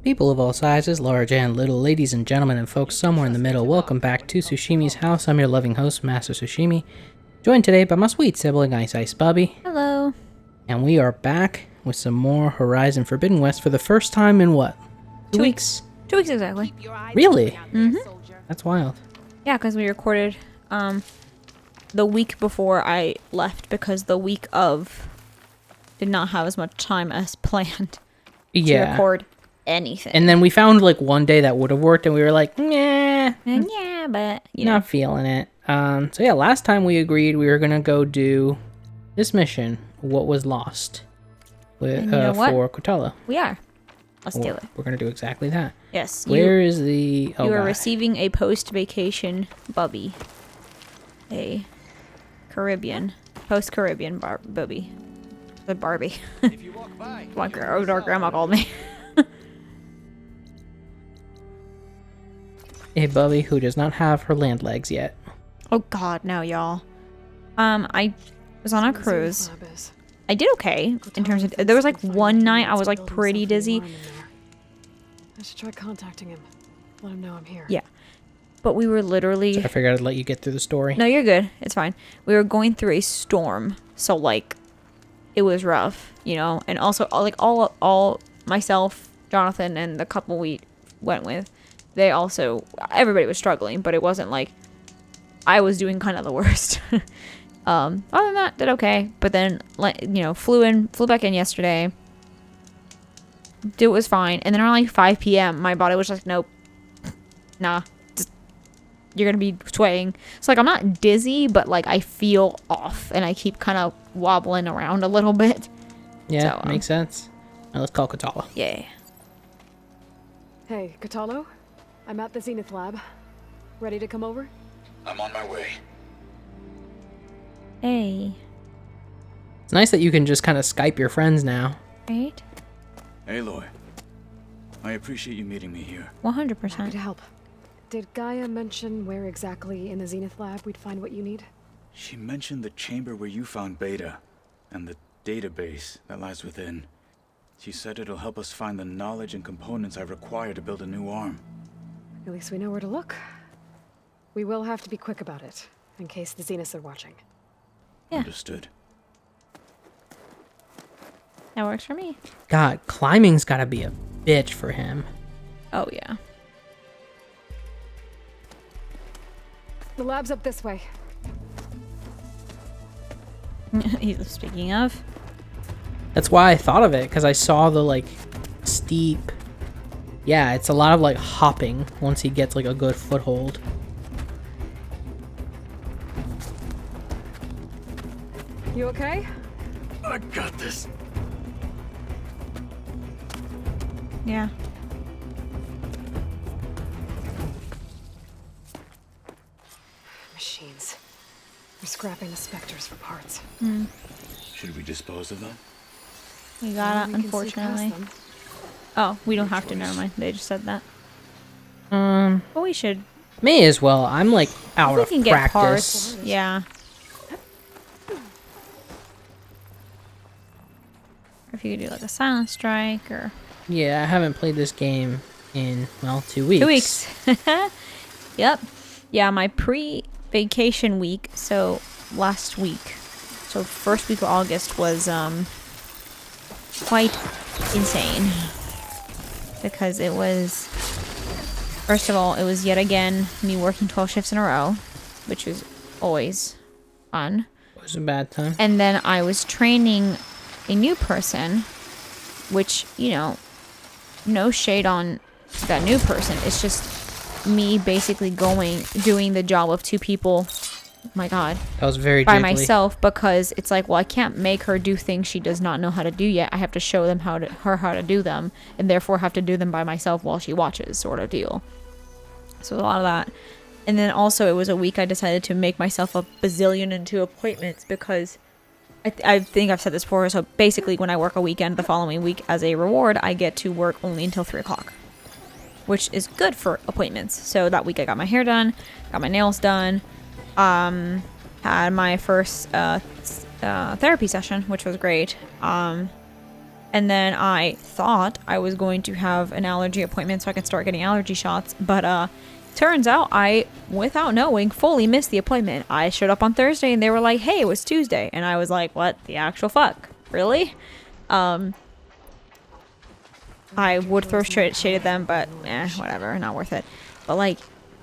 People of all sizes, large and little, ladies and gentlemen, and folks somewhere in the middle, welcome back to Sushimi's House. I'm your loving host, Master Sushimi, joined today by my sweet sibling, Ice Bubbie. Hello. And we are back with some more Horizon Forbidden West for the first time in what? 2 weeks? 2 weeks exactly. Really? Mm-hmm. That's wild. Yeah, because we recorded the week before I left because the week of did not have as much time as planned to record anything. And then we found like one day that would have worked and we were like, nah. Yeah, but Not feeling it. So yeah, last time we agreed we were gonna go do this mission, What Was Lost, with for Kotala. We are. Let's do it. We're gonna do exactly that. Yes. Where is the? Oh, you are receiving a post-vacation Bubbie, a Caribbean post-Caribbean Bubbie, the Barbie. Like our grandma called me. A Bubbie who does not have her land legs yet. Oh God, no, y'all. I was on a cruise. I did okay in terms of. There was like one night I was like pretty dizzy. I should try contacting him. Let him know I'm here. Yeah, but we were literally. So I figured I'd let you get through the story. No, you're good. It's fine. We were going through a storm, so like, it was rough, you know. And also, like all myself, Jonathan, and the couple we went with, they also everybody was struggling, but it wasn't like I was doing kind of the worst. Other than that, did okay. But then, like, you know, flew back in yesterday. It was fine. And then around like 5 p.m., my body was like, nope. Nah. Just, you're going to be swaying. So, like, I'm not dizzy, but, like, I feel off. And I keep kind of wobbling around a little bit. Yeah, makes sense. Now let's call Kotala. Yeah. Hey, Kotalo? I'm at the Zenith lab. Ready to come over? I'm on my way. Hey. It's nice that you can just kind of Skype your friends now. Right? Aloy, I appreciate you meeting me here. 100%. Happy to help. Did Gaia mention where exactly in the Zenith lab we'd find what you need? She mentioned the chamber where you found Beta, and the database that lies within. She said it'll help us find the knowledge and components I require to build a new arm. At least we know where to look. We will have to be quick about it, in case the Zeniths are watching. Yeah. Understood. That works for me. God, climbing's gotta be a bitch for him. Oh, yeah. The lab's up this way. Speaking of. That's why I thought of it, because I saw the, like, steep... Yeah, it's a lot of, like, hopping once he gets, like, a good foothold. You okay? I got this. Yeah. Machines. We're scrapping the specters for parts. Should we dispose of them? We got it, We can see past unfortunately. them. Oh, we don't have to. Never mind. They just said that. But we should. May as well. I'm, like, out We of can get practice. parts. Yeah. Or if you could do like a silent strike or. Yeah, I haven't played this game in, well, 2 weeks. 2 weeks. Yep. Yeah, my pre-vacation week. So last week. So first week of August was quite insane because it was. First of all, it was yet again me working 12 shifts in a row, which was always fun. It was a bad time. And then I was training a new person, which, you know, no shade on that new person. It's just me basically doing the job of two people. Oh my God. That was very by jiggly. myself, because it's like, well, I can't make her do things she does not know how to do yet. I have to show them how to do them, and therefore have to do them by myself while she watches, sort of deal. So a lot of that. And then also it was a week I decided to make myself a bazillion and two appointments because I think I've said this before. So basically when I work a weekend the following week as a reward, I get to work only until 3 o'clock, which is good for appointments. So that week I got my hair done, got my nails done, had my first therapy session, which was great. And then I thought I was going to have an allergy appointment so I could start getting allergy shots. But turns out I, without knowing, fully missed the appointment. I showed up on Thursday and they were like, hey, it was Tuesday. And I was like, what the actual fuck? Really? I would throw shade at them, but whatever, not worth it. But like,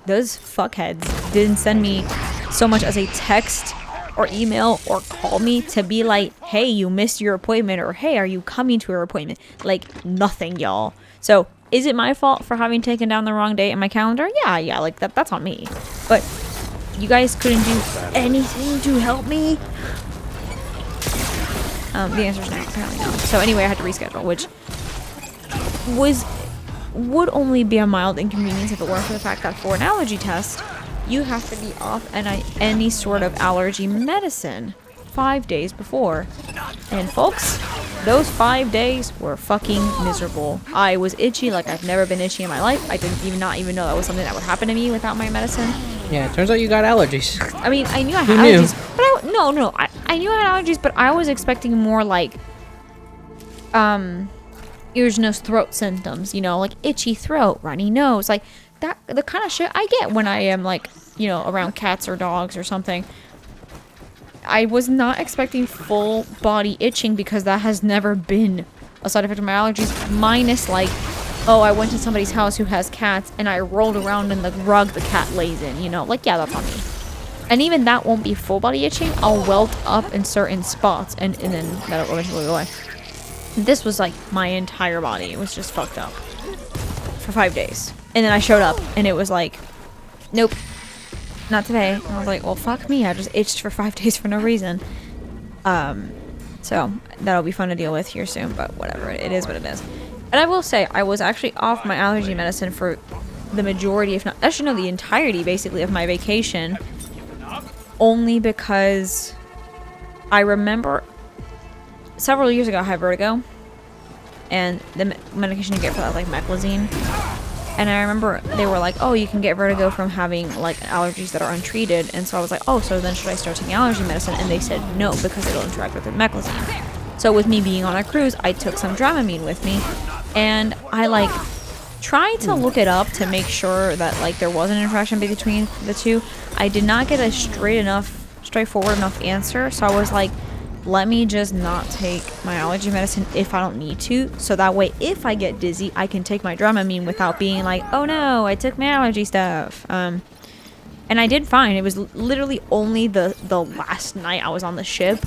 those fuckheads didn't send me so much as a text or email or call me to be like, hey, you missed your appointment, or hey, are you coming to your appointment? Like, nothing, y'all. So is it my fault for having taken down the wrong date in my calendar? Yeah, like that's on me. But you guys couldn't do anything to help me? The answer's no, apparently no. So anyway, I had to reschedule, which would only be a mild inconvenience if it weren't for the fact that for an allergy test, you have to be off any sort of allergy medicine 5 days before. And folks, those 5 days were fucking miserable. I was itchy like I've never been itchy in my life. I didn't not even know that was something that would happen to me without my medicine. Yeah, it turns out you got allergies. I mean, I knew I had allergies, but I knew I had allergies, but I was expecting more like ears, nose, throat symptoms, you know, like itchy throat, runny nose, like that, the kind of shit I get when I am like, you know, around cats or dogs or something. I was not expecting full body itching because that has never been a side effect of my allergies, minus like, oh, I went to somebody's house who has cats and I rolled around in the rug the cat lays in, you know, like, yeah, that's on me. And even that won't be full body itching. I'll welt up in certain spots and then that'll eventually go away. This was like my entire body. It was just fucked up for 5 days. And then I showed up and it was like, nope, not today. And I was like, well, fuck me. I just itched for 5 days for no reason. So that'll be fun to deal with here soon, but whatever. It is what it is. And I will say, I was actually off my allergy medicine for the majority, if not, actually no, the entirety basically of my vacation. Only because I remember several years ago I had vertigo. And the medication you get for that is like meclizine. And I remember they were like, oh, you can get vertigo from having like allergies that are untreated. And so I was like, oh, so then should I start taking allergy medicine? And they said no, because it'll interact with the meclizine. So with me being on a cruise, I took some Dramamine with me. And I like tried to look it up to make sure that like there was an interaction between the two. I did not get a straightforward enough answer. So I was like, let me just not take my allergy medicine if I don't need to. So that way, if I get dizzy, I can take my Dramamine without being like, oh no, I took my allergy stuff. And I did fine. It was literally only the last night I was on the ship.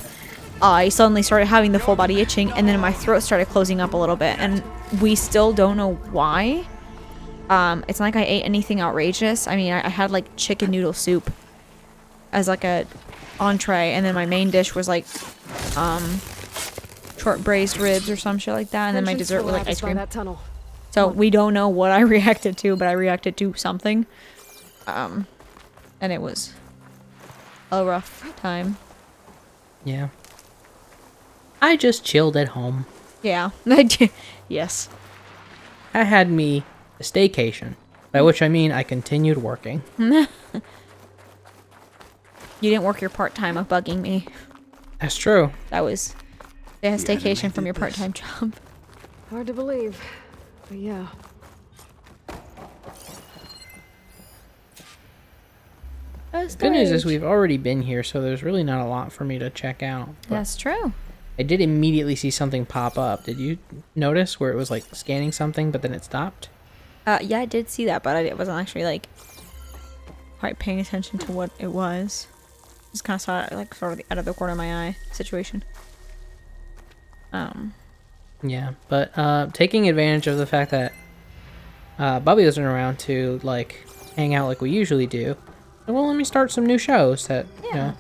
I suddenly started having the full body itching, and then my throat started closing up a little bit. And we still don't know why. It's not like I ate anything outrageous. I mean, I had like chicken noodle soup as like a entree, and then my main dish was like short braised ribs or some shit like that, and then my dessert was like ice cream. So we don't know what I reacted to, but I reacted to something. And it was a rough time. Yeah. I just chilled at home. Yeah. Yes. I had me a staycation, by which I mean I continued working. You didn't work your part-time of bugging me. That's true. That was a staycation from your part-time job. Hard to believe, but yeah. Good news is we've already been here, so there's really not a lot for me to check out. That's true. I did immediately see something pop up. Did you notice where it was like scanning something, but then it stopped? Yeah, I did see that, but I wasn't actually like quite paying attention to what it was. Just kind of saw it like sort of out of the corner of my eye situation. Yeah, but taking advantage of the fact that Bubbie wasn't around to like hang out like we usually do. Well, let me start some new shows that you know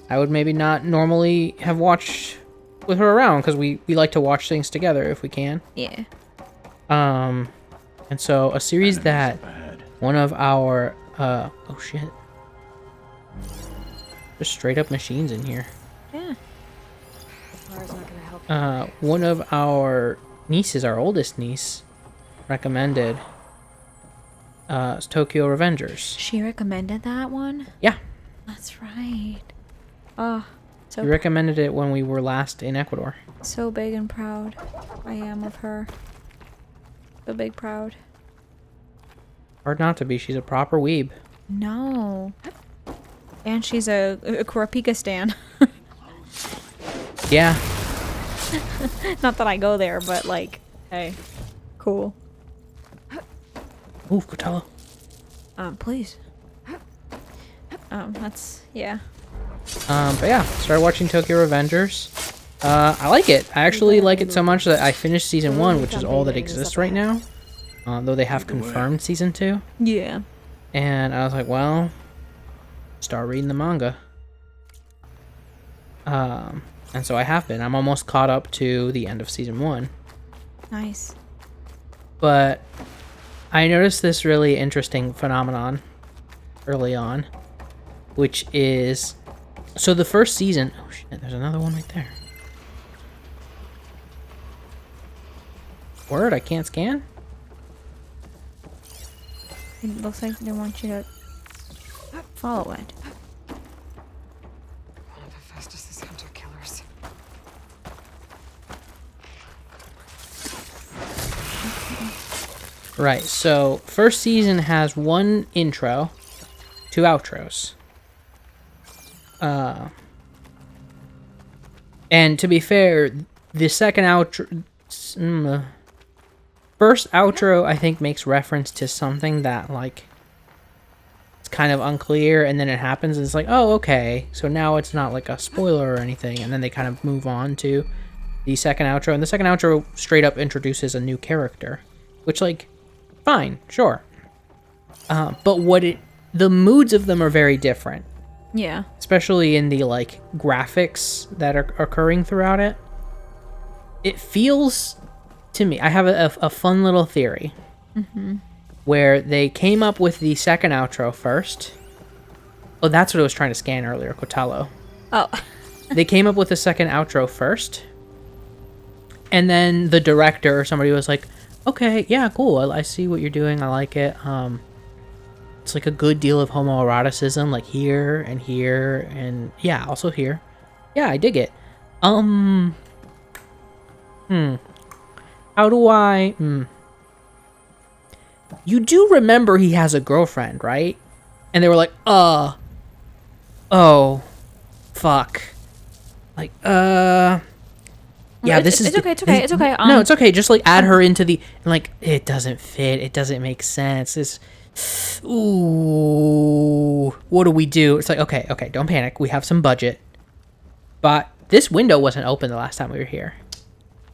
I would maybe not normally have watched with her around, because we like to watch things together if we can. Yeah. And so a series that one of our oh shit, just straight up machines in here. Yeah. One of our nieces, our oldest niece, recommended Tokyo Revengers. She recommended that one? Yeah. That's right. Oh, So You recommended it when we were last in Ecuador. so big and proud I am of her. So big proud. Hard not to be. She's a proper weeb. No. And she's a Kurapika stan. Yeah. Not that I go there, but like, hey, cool. Ooh, Coachella. Please. That's, yeah. But yeah, started watching Tokyo Revengers. I like it. I actually like it so much that I finished season 1, which is all that exists right now. Though they have confirmed season 2. Yeah. And I was like, well, start reading the manga. And so I have been. I'm almost caught up to the end of season 1. Nice. But I noticed this really interesting phenomenon early on, which is, so the first season, oh shit, there's another one right there. Word, I can't scan? It looks like they want you to follow it. One of Hephaestus's hunter killers. Right, so first season has 1 intro, 2 outros. And to be fair, the second outro, first outro I think makes reference to something that like it's kind of unclear, and then it happens and it's like, oh, okay, so now it's not like a spoiler or anything, and then they kind of move on to the second outro, and the second outro straight up introduces a new character, which, like, fine, sure. But the moods of them are very different. Yeah. Especially in the, like, graphics that are occurring throughout it. It feels, to me, I have a fun little theory. Where they came up with the second outro first. Oh, that's what I was trying to scan earlier, Cotello. Oh. They came up with the second outro first. And then the director or somebody was like, okay, yeah, cool. I see what you're doing. I like it. It's like a good deal of homoeroticism, like here and here and yeah, also here. Yeah, I dig it. How do I? You do remember he has a girlfriend, right? And they were like, oh, fuck. Like, yeah, this is... It's okay. No, it's okay. Just, like, add her into the... And, like, it doesn't fit. It doesn't make sense. It's... Ooh, what do we do? It's like, okay, don't panic. We have some budget. But this window wasn't open the last time we were here.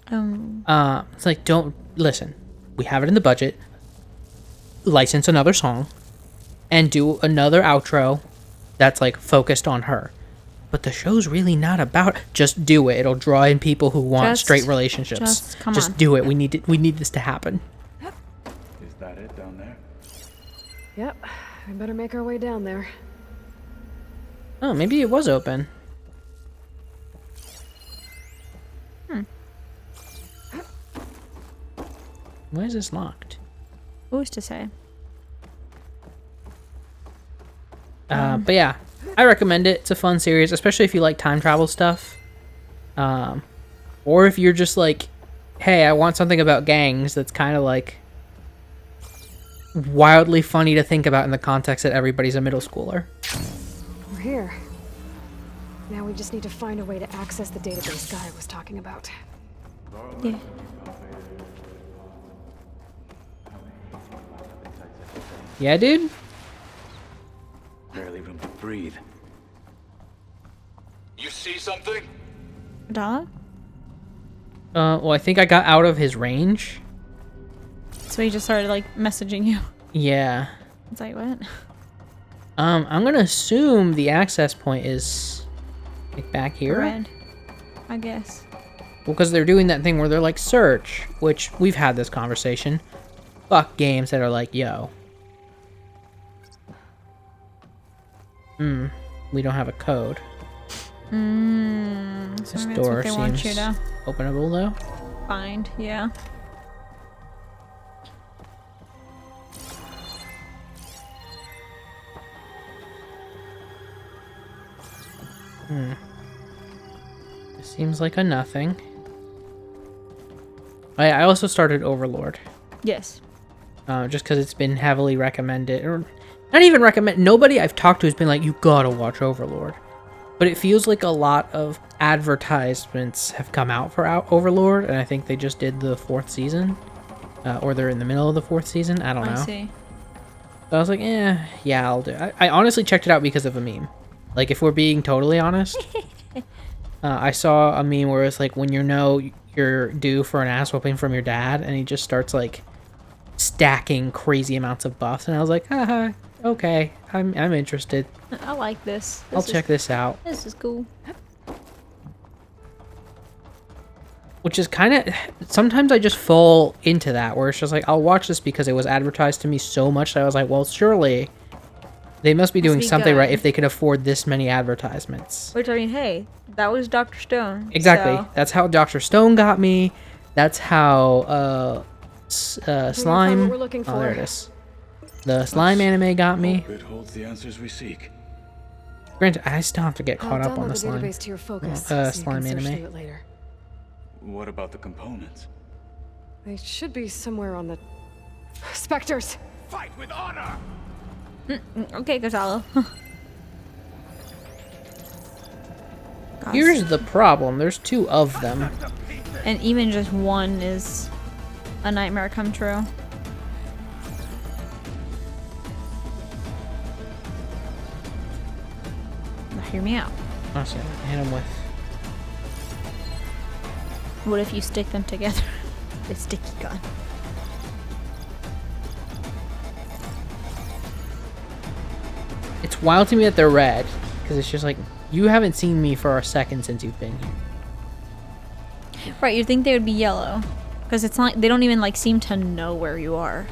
It's like, don't... Listen, we have it in the budget. License another song. And do another outro that's, like, focused on her. But the show's really not about... Just do it. It'll draw in people who want straight relationships. Just do it. We need this to happen. Is that it down there? Yep, we better make our way down there. Oh, maybe it was open. Why is this locked? Who's to say? But yeah, I recommend it. It's a fun series, especially if you like time travel stuff. Or if you're just like, hey, I want something about gangs that's kind of like wildly funny to think about in the context that everybody's a middle schooler. We're here. Now we just need to find a way to access the database GAIA was talking about. Yeah. Yeah, dude? Barely room to breathe. You see something? Dog? Well, I think I got out of his range. So he just started like messaging you. Yeah. It's like, what? I'm gonna assume the access point is like back here. Red. I guess. Well, because they're doing that thing where they're like search, which we've had this conversation. Fuck games that are like, yo. We don't have a code. So This maybe that's door what they want you seems to openable though. find. Yeah. Seems like a nothing. I also started Overlord. Yes. Just because it's been heavily recommended. Or not even recommend. Nobody I've talked to has been like, you gotta watch Overlord. But it feels like a lot of advertisements have come out for Overlord. And I think they just did the 4th season. Or they're in the middle of the 4th season. I don't know. I see. So I was like, yeah, I'll do it. I honestly checked it out because of a meme. Like, if we're being totally honest. I saw a meme where it's like, when you're due for an ass whooping from your dad, and he just starts like stacking crazy amounts of buffs, and I was like, haha, okay, I'm interested. I like this. I'll check this out. This is cool. Which is kind of, sometimes I just fall into that, where it's just like, I'll watch this because it was advertised to me so much that I was like, well, surely they must be doing something right if they could afford this many advertisements. Which, I mean, hey, that was Dr. Stone. Exactly. So. That's how Dr. Stone got me. That's how Slime. What we're looking Oh, there it for. is. The Slime anime got me. It holds the answers we seek. Granted, I still have to get caught I'll up on download the the Slime. database to your focus, Slime so you can search anime. through it later. What about the components? They should be somewhere on the specters. Fight with honor! Okay, Gonzalo. Here's the problem. There's 2 of them. And even just one is a nightmare come true. Now hear me out. Honestly, I hit him with. What if you stick them together? The sticky gun. It's wild to me that they're red, because it's just like, you haven't seen me for a second since you've been here. Right, you'd think they would be yellow. Because it's not, they don't even like seem to know where you are.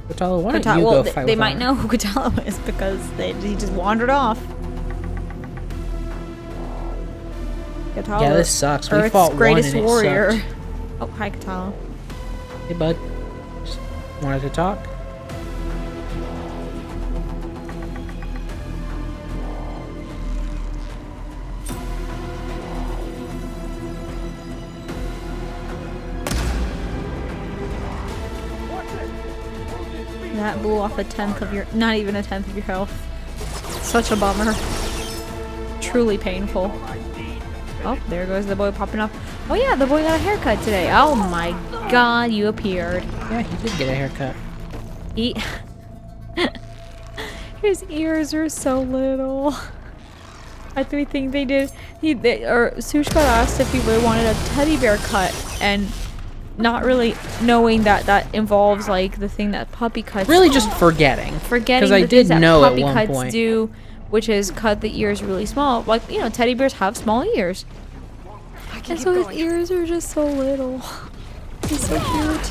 Kotalo, why don't you well, go fight they with might Honor? know who Kotalo is because he just wandered off. Kotalo, Yeah, this sucks. We Earth's fought greatest one and warrior. it sucked. Oh, hi, Kotalo. Hey, bud. Just wanted to talk. That blew off a 10th of your, not even a 10th of your health. Such a bummer. Truly painful. Oh, there goes the boy popping up. Oh yeah, the boy got a haircut today. Oh my god, you appeared. Yeah, he did get a haircut. He his ears are so little. I think they did. Sush got asked if he really wanted a teddy bear cut, and not really knowing that involves like the thing that puppy cuts. Really, just forgetting. Forgetting because I the did things that know at puppy one cuts point. do, which is cut the ears really small. Like, you know, teddy bears have small ears, I can and keep so his going. ears are just so little. He's so cute.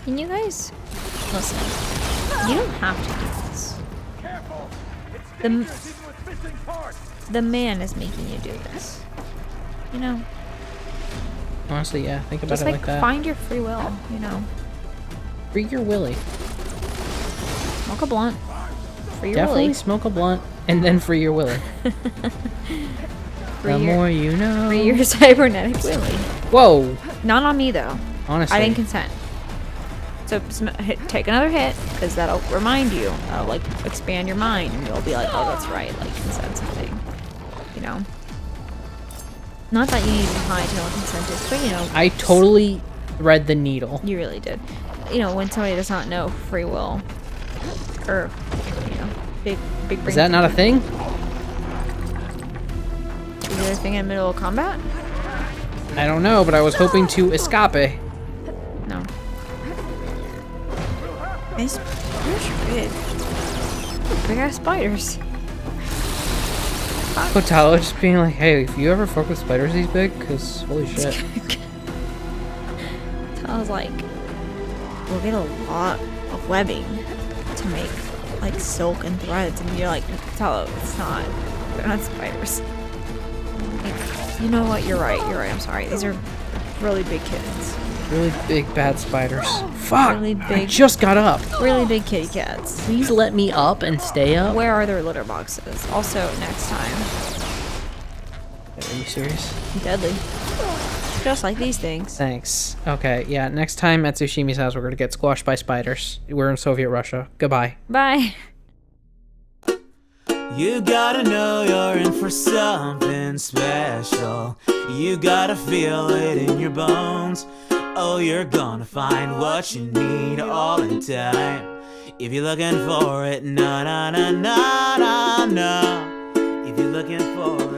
Can you guys listen? You don't have to do this. The man is making you do this. You know, Honestly, yeah, think about just it like like that. find your free will. You know, Free your willy. smoke a blunt. Free your Definitely willy. smoke a blunt and then free your willy. Free The your, more you know. free your cybernetic willy. Whoa! Not on me though. Honestly. I didn't consent. So take another hit, because that'll remind you. That'll like expand your mind, and you'll be like, oh, that's right, like consent's a thing. You know. Not that you need to be high to know what consent is, but you know. I totally thread the needle. You really did. You know, when somebody does not know free will, or you know, big brain. Is that not a thing? Is there a thing in the middle of combat? I don't know, but I was hoping to escape. No. These spiders are big. Big ass spiders. Kotalo just being like, hey, if you ever fuck with spiders these big, because holy shit. I was like, we'll get a lot of webbing to make like silk and threads, and you're like, tell it it's not. They're not spiders. Like, You know what? You're right. I'm sorry. These are really big kittens. Really big bad spiders. Fuck! Really I big. just got up. Really big kitty cats. Please let me up and stay up. Where are their litter boxes? Also, next time. Are you serious? Deadly. Just like these things. Thanks. Okay, yeah, next time at Tsushimi's house, we're gonna get squashed by spiders. We're in Soviet Russia. Goodbye. Bye. You gotta know you're in for something special. You gotta feel it in your bones. Oh, you're gonna find what you need all in time. If you're looking for it, na na na na na na. If you're looking for it.